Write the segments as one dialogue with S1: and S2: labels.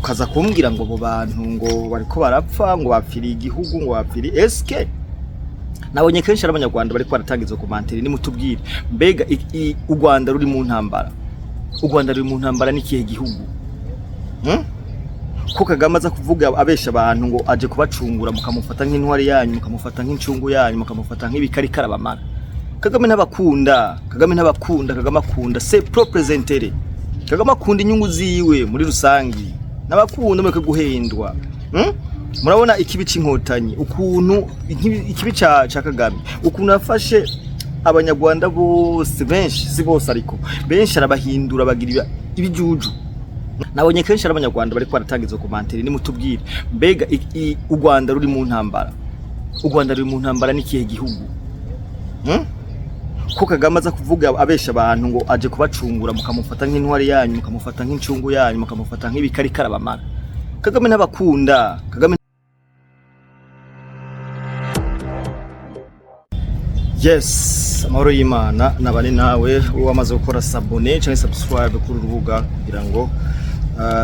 S1: ukaza kumbwira ngo abo bantu ngo bariko barapfa ngo bapfiriye igihugu ngo bapfiriye eske nabonye kenshi abanyarwanda bariko baratangiza komanteri ni mutubwire mbega u Rwanda ruri mu ntambara n'ikihe gihugu ko Kagame aza kuvuga abesha abantu ngo aje kubacungura mukamufata nk'intwari yanyu mukamufata nk'incungu yanyu mukamufata nk'ibikarikara bamara Kagame ntabakunda Kagame akunda c'est propresentere Kagame akunda inyungu ziwe muri rusangi nabakunda mwe guhendwa murabona ikibi c'inkotanyi ukuntu ikibi ca Kagame ukuntu afashe abanyarwanda bose benshi si bose ariko benshi arabahindura bagira ibijuju nabonye kenshi abanyarwanda bariko baratangiza komanteri ni mutubwire mbega u Rwanda ruri mu ntambara n'ikihe gihugu ko Kagame aza kuvuga abesha abantu ngo aje kubacungura mukamufata nk'intwari yanyu mukamufata nk'incungu yanyu mukamufata nk'ibikarikara bamara Kagame ntabakunda Yes, amahoro y'Imana nabane nawe wamaze gukora sabone cyangwa subscribe kuri urubuga kugira ngo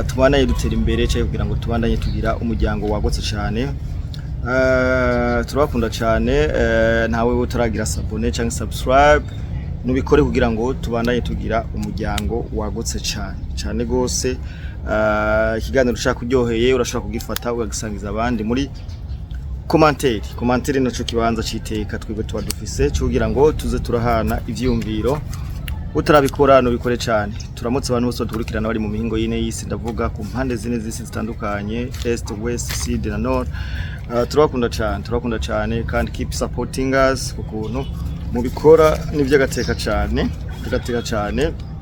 S1: tubandanye dutera imbere cyangwa kugira ngo tubandanye tugira umuryango wagotse cyane turabakunda cyane ntawe utaragira sabone cyangwa subscribe nubikore kugira ngo tubandanye tugira umuryango wagotse cyane gose ikiganiro ushaka kuryoheye urashobora kugifata ugagisangiza abandi muri komanteri naco kibanza citeka twebwe tuba dufise kugira ngo tuze turahana ivyumviro utarabikora no bikore cyane turamutse abantu bose dukurikirana bari mu mihingo yine y'isi ndavuga ku mpande zine z'isi zitandukanye East West Sud na North turakunda cyane kandi keep supporting us kukuntu mubikora n'ivy'agateka cyane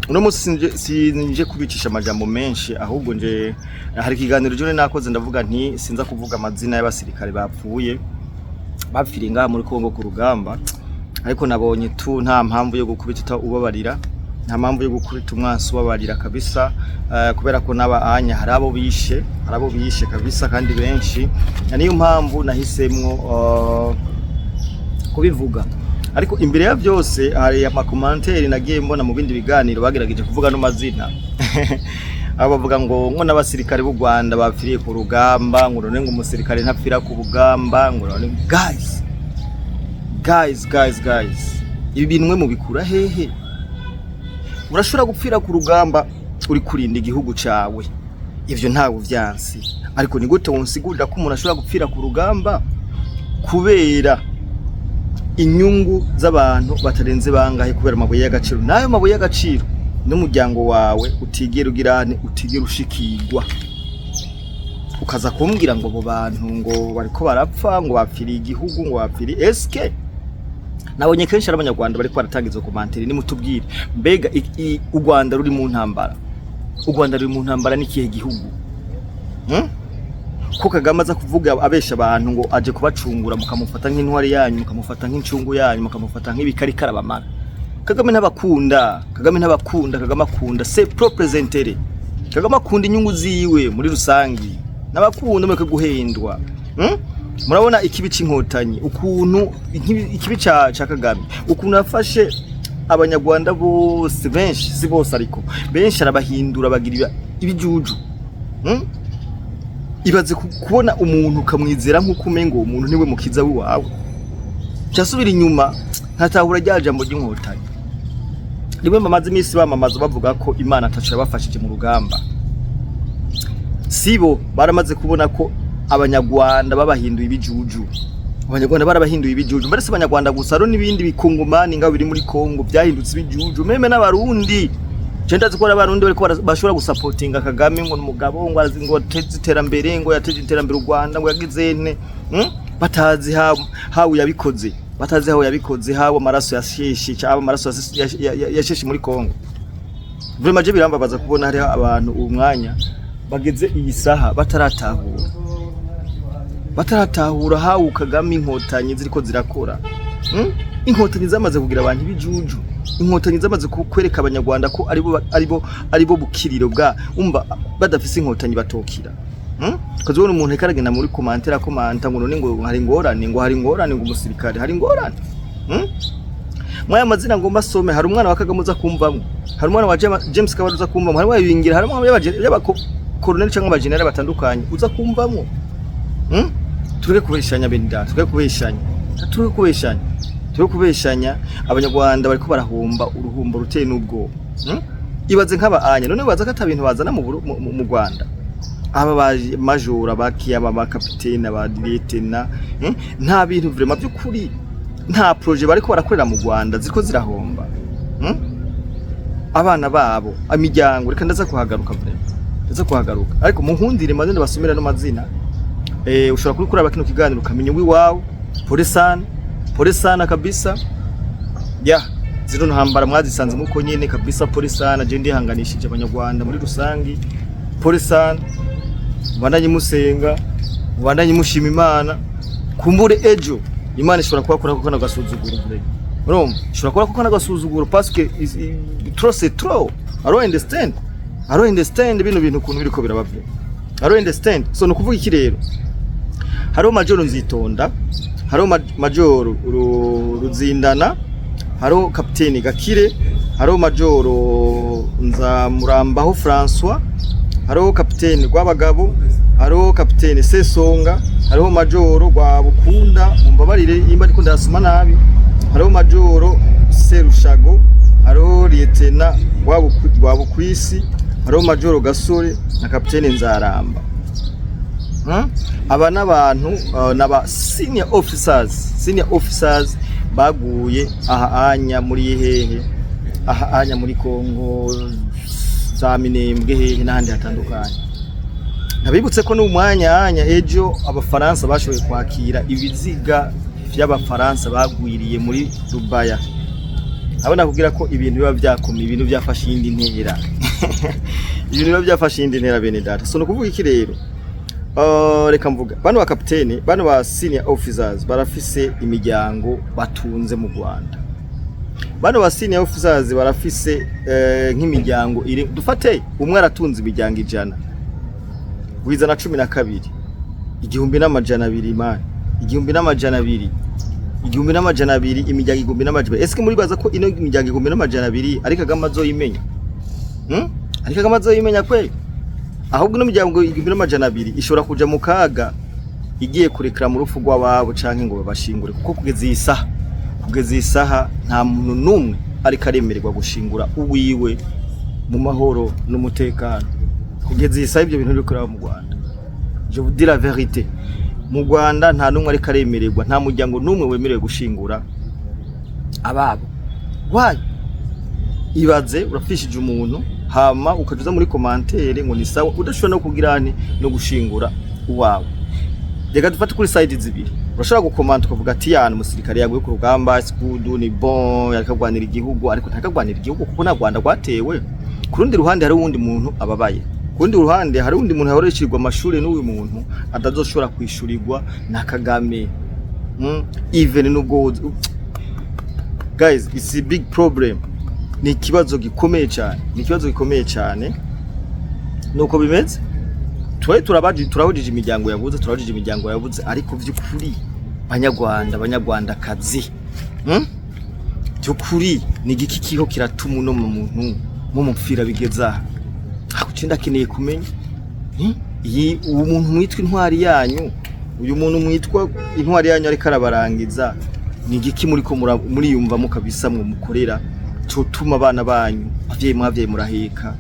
S1: uno munsi sinje kubicisha amajambo menshi ahubwo nje hari kiganiro jone nakoze ndavuga nti sinza kuvuga amazina y'abasirikare bapfuye bapfiriye ngaha muri Kongo ku rugamba ariko nabonye nta mpamvu yo gukubita ubabarira nta mpamvu yo gukubita umwansi ubabarira kabisa kubera ko n'abaanya hari abo bishe kabisa kandi benshi niyo mpamvu nahisemwo kubivuga ariko imbere ya byose hari amakomanteri nagiye mbona mu bindi biganiro bagerageje kuvuga no mazina abo bavuga ngo n'abasirikare b'u Rwanda bapfiriye ku rugamba ngo none ngo umusirikare ntapfira ku bugamba ngo none guys ibi bintu mwe mubikura hehe urashobora gupfira ku rugamba uri kurinda igihugu cawe ivyo ntawe vyansi ariko ni gute wonsigurira ko umuntu ashobora gupfira ku rugamba kubera inyungu z'abantu batarenze bangahe kubera amabuye y'agaciro nayo mabuye y'agaciro n'umuryango wawe utigera ugirane utigera ushikirwa ukaza kumbwira ngo abo bantu ngo bariko barapfa ngo bapfiriye igihugu ngo bapfiriye eske nabonye kenshi abanyarwanda bariko baratangiza komanteri ni mutubwire mbega u Rwanda ruri mu ntambara n'ikihe gihugu ko Kagame aza kuvuga abesha abantu ngo aje kubacungura mukamufata nk'intwari yanyu mukamufata nk'incungu yanyu mukamufata nk'ibikarikara bamara Kagame ntabakunda Kagame akunda c'est propresentere Kagame akunda inyungu ziwe muri rusangi nabakunda mwe guhendwa murabona ikibi c'inkotanyi ukuntu ikibi ca Kagame ukuntu afashe abanyarwanda bose benshi si bose ariko benshi arabahindura bagira ibijuju ibaze kubona umuntu ukamwizera nk'uko umengo umuntu niwe mukiza wiwawe cyasubira inyuma ntatahura ryajambo ry'inkotanyi rimwe bamaze imisi bamamaza bavuga ko Imana atacu yabafashije mu rugamba sibo baramaze kubona ko abanyarwanda babahinduye ibijuju abanyarwanda barabahinduye ibijuju mbere se abanyarwanda gusa ro nibindi bikongomani nga biri muri Kongo byahindutse ibijuju meme n'abarundi Chenda zikora abarundi bariko bashobora gusupportinga Kagame ngo numugabo ngo azingo teziterambere ngo yateje iterambere u Rwanda ngo yagize nte batazi hawo yabikoze hawo maraso yasheshi cyaba maraso yasheshi muri Kongo vraiment je birambabaza kubona hari abantu umwanya bageze iyi saha bataratahura hawo Kagame inkotanyi ziriko zirakora inkotanyi zamaze kugira abantu bijuju inkotanyi zamaze kwereka abanyarwanda ko aribo bukiriro bwa umba badafise inkotanyi batokira kazibona umuntu ekaragenda muri komantera komanta ngo none ngo hari ngorane ngo umusirikare hari ngorane mwaya mazina ngo masome hari umwana wa Kagame uza kumvamwe hari umwana wa James Kabaruza kumvamwe hari wayingira hari umwana colonel cyangwa abagenerali batandukanye uza kumvamwo. Tureke kubeshanya benda, tureke kubeshanya abanyarwanda bariko barahomba uruhumbo ruteye n'ubwo. Ibaze nk'abaanya none baza kata bintu bazana mu Rwanda. Aba ba majora bakiyaba ba capitaine aba lieutenant nta bintu vraiment by'ukuri nta projet bariko barakorera mu Rwanda ziko zirahomba. Abana babo imiryango reka ndaza kuhagaruka vraiment ndaza kuhagaruka ariko mu nkundire mazina basomera no mazina ushobora kurikura bakino kiganiro kamenya wiwawe pole sana kabisa zino ntambara mwazisanze muko nyene kabisa pole sana je ndihanganishije abanyarwanda muri rusangi pole sana bandanye musenga bandanye mushima Imana kumbure ejo Imana ishobora kubakora kuko nagasuzuguro vraiment urumva ishobora kubakora kuko nagasuzuguro parce que trop c'est trop I don't understand bintu ukuntu biriko birabavye I don't understand so no kuvuga iki rero hariho majoro Nzitonda hariho majoro Ruzindana hariho kapiteni Gakire hariho majoro Nzamurambaho François hariho kapiteni Rwabagabo hariho kapiteni Sesonga hariho majoro Rwabukunda mumbabarire imba ndiko ndasoma nabi hariho majoro Serushago hariho lieutenant Rwabukwisi hariho majoro Gasore na kapiteni Nzaramba. Aba n'abantu n'aba senior officers baguye anya muri hehe anya muri Kongo za Minembwe hehe n'ahandi hatandukanye. Nabibutse ko n'umwanya ejo abafaransa bashoboye kwakira ibiziga by'abafaransa bagwiriye muri Dubai. Abona kugira ko ibintu biba byakomeye ibintu byafashe indi ntera ibintu biba byafashe indi ntera bene data so no kuvuga iki rero reka mvuga bano ba kapiteni bano ba senior officers barafise imiryango batunze mu Rwanda bano ba senior officers barafise nk'imiryango iri dufate umwe aratunze imiryango 100 wiza na 12 igihumbi n'amajana 2 imana igihumbi n'amajana 2 igihumbi n'amajana 2 imiryango igihumbi n'amajana 2 eske muri baza ko ino imiryango igihumbi n'amajana 2 ariko Kagame azoyimenya ariko Kagame azoyimenya kwe ahubwo no miryango igihumbi n'amajana 2 ishobora kuja mu kaga igiye kurekera mu rufu rw'ababo canke ngo babashingure kuko kugeza isaha nta muntu numwe ariko aremererwa gushingura uwiwe mu mahoro n'umutekano kugeza isaha ibyo bintu bikora mu Rwanda je vous dis la vérité mu Rwanda nta numwe ariko aremererwa nta muryango numwe wemerewe gushingura ababo why ibaze urafishije umuntu hama ukajuza muri commentaire ngo ni sawa udashobora no kugirane no gushingura uwawe reka dufate kuri side zibiri urashobora gukomanta ukavuga ati yana umusirikare yaguye ku rugamba skudu ni bon yakagwanira igihugu ariko ntakagwanira igihugu kuko na Rwanda rwatewe ku rundi ruhande hari uwundi muntu ababaye ku rundi ruhande hari uwundi muntu yahoresherwa amashuri n'uyu muntu atazoshobora kwishurirwa na Kagame even nubwo guys it's a big problem ni kibazo gikomeye cyane nuko bimeze turahujije imiryango yabuze ariko vy'ukuri banyarwandakazi by'ukuri ni igiki kiho kiratuma uno muntu mu mupfira bigeza akucinda keneye kumenya uwo muntu mwitwa intwari yanyu uyu muntu mwitwa intwari yanyu ariko arabarangiza ni igiki muri yumva mukabisa mwe mukorera cotuma abana banyu abavyeyi muraheka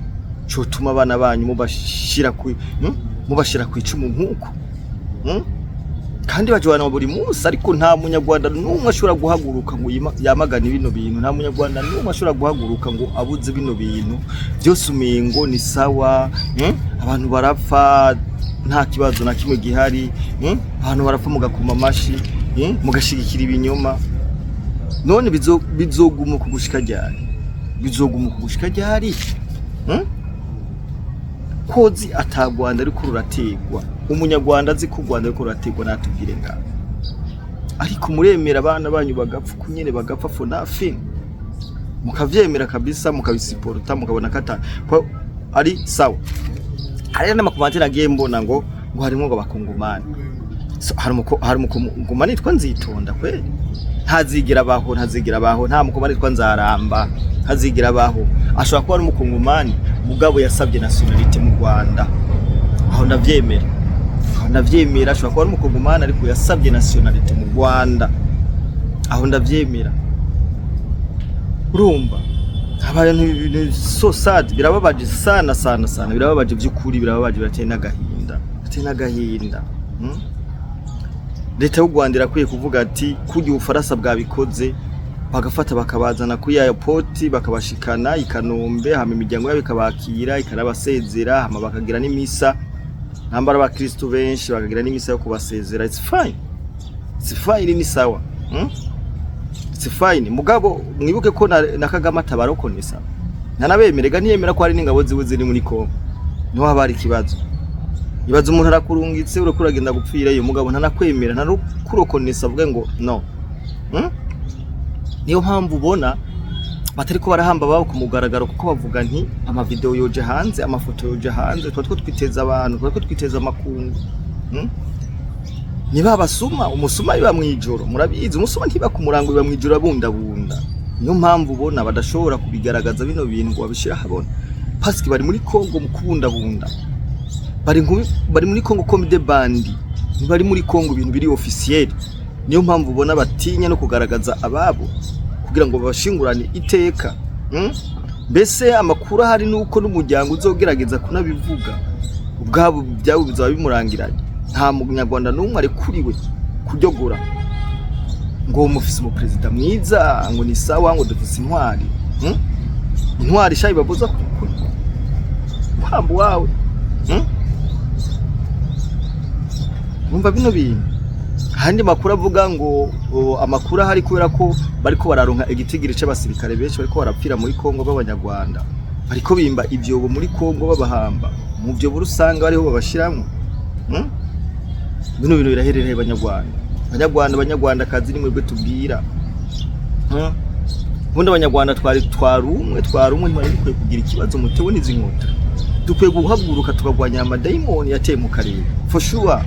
S1: cotuma abana banyu mubashira ku icumu nkuko kandi bajwana buri munsi ariko nta munyarwanda numwe ashobora guhaguruka ngo yamagane bino bintu nta munyarwanda numwe ashobora guhaguruka ngo abuze bino bintu byose umengo ni sawa abantu barapfa nta kibazo na kimwe gihari abantu barapfa mugakuma amashi mugashigikira ibinyoma none bizoguma kugushika ryari kozi atagwanda ariko rurategwa umunyarwanda azi ko Rwanda ariko rurategwa natubwire nga ariko muremera abana banyu bagapfa kunyene bagapfa for nothing mukavyemera kabisa mukabisiporta mukabona kata ari sawa hari n'amakomantere agiye mbona ngo harimo ngo bakongomani so hari umukongomani twa Nzitonda kweli ntazigira baho nta mukomani twa Nzaramba ntazigira baho ashobora kuba ari umukongomani mugabo yasabye nationality mu Rwanda aho ndavyemera ashobora kuba ari umukongomani ariko yasabye nationality mu Rwanda, aho ndavyemera. Urumva abantu so sad, birababaje sana birababaje by'ukuri, birababaje, birateye n'agahinda. Leta y'u Rwanda irakwiye kuvuga ati kujya Ubufaransa bwabikoze, bagafata bakabazana kuri airport bakabashikana i Kanombe, hama imiryango yabo ikabakira ikanabasezera, hama bakagira n'imisa, nambara abakristo benshi bakagira n'imisa yo kubasezera. It's fine ni sawa. It's fine. Mugabo mwibuke ko na Kagame atabarokonesa, ntanabemerega, ntiyemera ko hari n'ingabo ziwe ziri muri Kongo. Niho habari kibazo. Ibaza umuntu arakurungitse uragenda gupfira iyo mugabo ntanakwemera, ntarukurokonesa avuga ngo no. Niyo mpamvu ubona batari ko barahamba babo ku mugaragaro, kuko bavuga nti ama video yoje hanze, amafoto yoje hanze, twatwo twiteza abantu, twatwo twiteza makungu. Niba basuma, umusuma biba mwijoro, murabizi umusuma ntiba kumurango biba mwijoro abundabunda. Niyo mpamvu ubona badashobora kubigaragaza bino bintu ngo babishira habona. Paski bari muri Kongo mu kubundabunda, bari muri Kongo comme des bandits, bari muri Kongo ibintu biri officiel. Niyo mpamvu ubona batinya no kugaragaza ababo kugira ngo babashingurane iteka. Mbese amakuru hari nuko n'umuryango uzogerageza kunabivuga ubwabo byabo bizaba bimurangiranye. Nta munyarwanda n'umwe ari kuriwe kujyogora ngo umufisi mu president mwiza ngo ni sawa ngo dufise intwari. Intwari shayi babuza kuhamba wawe. Umva bino bintu. Handi makuru avuga ngo amakuru ahari kubera ko bariko bararonka igitigiri c'abasirikare benshi bariko barapfira muri Kongo b'abanyarwanda, bariko bimba ivyobo muri Kongo babahamba mu byo burusanga bariho babashiramo. Bino bintu biraherereye abanyarwanda kazi ni mwebwe tubwira. Bundi abanyarwanda twarumwe ntibari bikwiye kugira ikibazo mutewe n'izi nkota. Dukwiye guhaguruka tukagwanya amadayimoni yateye mu karere for sure.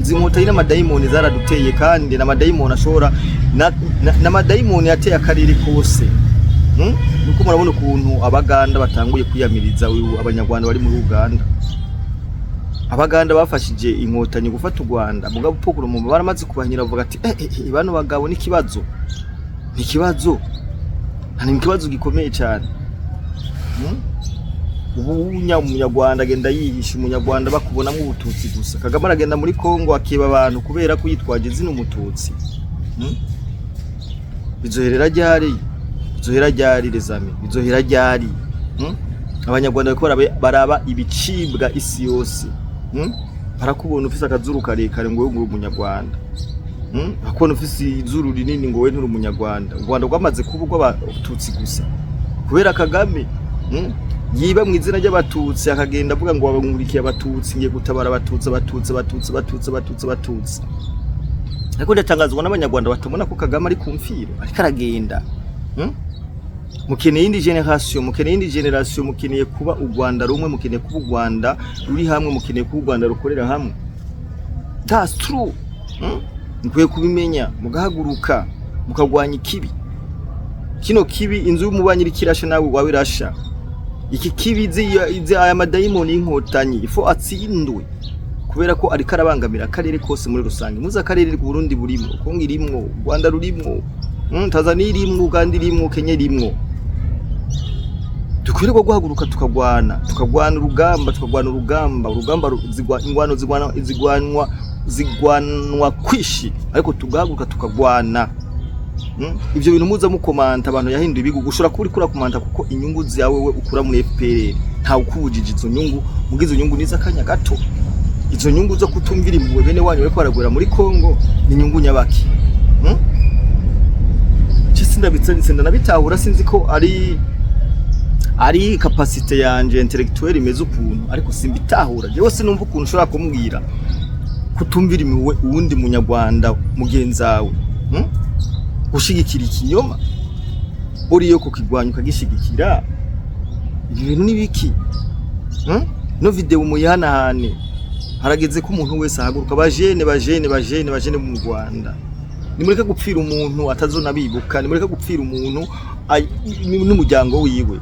S1: Izi nkota ina madayimoni zaraduteye, kandi na madayimoni ashobora na madayimoni yateye akarere kose. Nuko murabona ukuntu abaganda batanguye kwiyamiriza abanyarwanda bari muri Uganda. Abaganda bafashije inkotanyi gufata u Rwanda, mugabo pokuru mu baramaze kubahanyira bavuga ati bano bagabo ni kibazo ni kibazo gikomeye cyane. Ubu umunyarwanda agenda yihisha, umunyarwanda bakubonamo ubututsi gusa. Kagame aragenda muri Kongo akiba abantu kubera ko yitwaje zino umututsi. Bizoherera ryari rezame, bizohera ryari. Abanyarwanda baraba ibicibwa isi yose. Barakubona ufise akazuru karekare ngo wewe umunyarwanda. Bakubona ufise izuru rinini ngo wewe nturi umunyarwanda. U Rwanda rwamaze kubugwa abatutsi gusa kubera Kagame. Yiba mu izina ry'abatutsi akagenda avuga ngo abamurikiye abatutsi, ngiye gutabara abatutsi. Ariko ndatangazwa n'abanyarwanda batabona ko Kagame ari kumfiro, ariko aragenda. Mukeneye indi generation, mukeneye kuba u Rwanda rumwe, mukeneye kuba u Rwanda ruri hamwe, mukeneye kuba u Rwanda rukorera hamwe. That's true. Mukwiye kubimenya, mugahaguruka, mukagwanya ikibi. Kino kibi inzu y'umubanyi irikirasha nawe wabirasha. Iki kibi aya madayimoni y'inkotanyi ifo atsindwe kubera ko ari karabangamira akarere kose muri rusange. Muza akarere Burundi burimo, Kongo irimwo, Rwanda rurimwo, Tanzania irimwo, Uganda irimwo, Kenya irimwo. Dukwiriye guhaguruka tukagwana urugamba, ingwano zigwanwa kwishi, ariko tugahaguruka tukagwana. Ivyo bintu muza mukomanta abantu yahinduye ibigo gushora kuri komanta, kuko inyungu zawe we ukura muri FPR nta ukubujije izo nyungu. Mugize nyungu niza kanya gato, izo nyungu zo kutumvira impuwe bene wanyu bariko baragwera muri Kongo ni nyungu nyabaki. Sinda nabitahura, sinzi ko ari capacity yanje intellectuel imeze ukuntu, ariko simbitahura jewe. Sinumva ukuntu ushobora kumbwira kutumvira impuwe uwundi munyarwanda mugenzawe. Gushigikira ikinyoma uriyo kukigwanya ukagishigikira. Ibi bintu ni biki? No video muyanahane harageze ko umuntu wese ahaguruka. Bajene mu Rwanda, nimureke gupfira umuntu atazona bibuka, nimureke gupfira umuntu n'umuryango wiwe.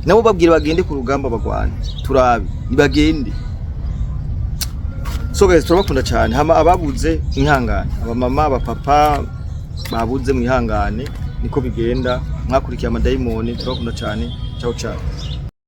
S1: Nabo babwire bagende ku rugamba bagwane, turabe nibagende. so guys turabakunda cyane hama ababuze mwihangane abamama abapapa babuze mwihangane niko bigenda mwakurikiye amadayimoni turabakunda cyane ciao ciao